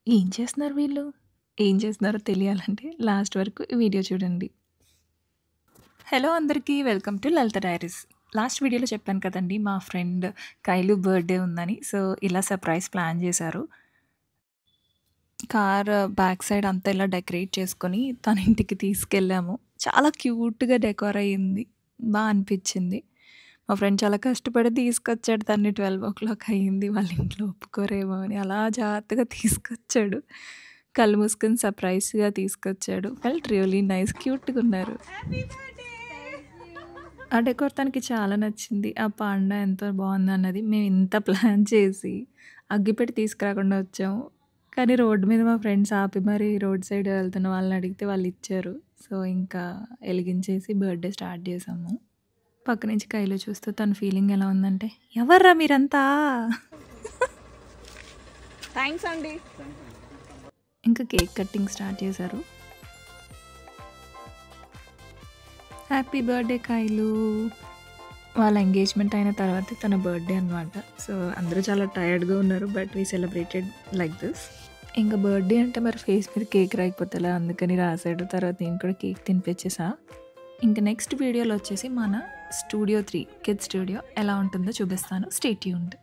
ఏం చేస్తున్నారు వీళ్ళు? ఏం చేస్తున్నారో తెలియాలంటే లాస్ట్ వరకు ఈ వీడియో చూడండి. హలో అందరికీ welcome to Lalitha diaries. Last వీడియోలో చెప్పాను కదండీ! మా ఫ్రెండ్ కైలు బర్త్‌డే ఉందని. సో, ఇలా సర్ప్రైజ్ ప్లాన్ చేశారు. కార్ బ్యాక్ సైడ్ అంతా ఇలా డెకరేట్ చేసుకొని తన ఇంటికి తీసుకెళ్ళాము. చాలా క్యూట్‌గా డెకోర్ అయ్యింది. అనిపిచ్చింది. మా ఫ్రెండ్ చాలా కష్టపడి తీసుకొచ్చాడు తన్ని. 12:00 అయింది. వాళ్ళ ఇంట్లో ఒప్పుకోరేమో అని అలా జాగ్రత్తగా తీసుకొచ్చాడు. కళ్ళు మూసుకొని సర్ప్రైజ్‌గా తీసుకొచ్చాడు. Felt really nice. క్యూట్‌గున్నారు. ఆ డెకోర్ తనకి చాలా నచ్చింది. ఆ పాండా ఎంతో బావుందన్నది. మేము ఇంత ప్లాన్ చేసి అగ్గిపెట్టి తీసుకురాకుండా వచ్చాము. కానీ రోడ్డు మీద మా ఫ్రెండ్స్ ఆపి మరి రోడ్ సైడ్ వెళ్తున్న వాళ్ళని అడిగితే వాళ్ళిచ్చారు. సో, ఇంకా ఎలిగించేసి బర్త్‌డే స్టార్ట్ చేశాము. పక్క నుంచి కైలు చూస్తూ తన ఫీలింగ్ ఎలా ఉందంటే, ఎవర్రా మీరంతా? థ్యాంక్స్ అండి. ఇంకా కేక్ కటింగ్ స్టార్ట్ చేశారు. హ్యాపీ బర్త్‌డే కైలు. వాళ్ళ ఎంగేజ్‌మెంట్ అయిన తర్వాతే తన బర్త్‌డే అనమాట. సో, అందరూ చాలా టైర్డ్‌గా ఉన్నారు. But we celebrated like this. ఇంక బర్త్‌డే అంటే మరి ఫేస్ మీద కేక్ రాయకపోతే ఎలా? అందుకని రాసాడు. తర్వాత నేను కూడా కేక్ తినిపించేసా. ఇంక నెక్స్ట్ వీడియోలో వచ్చేసి మన స్టూడియో 3 కిడ్స్ స్టూడియో ఎలా ఉంటుందో చూపిస్తాను. Stay tuned.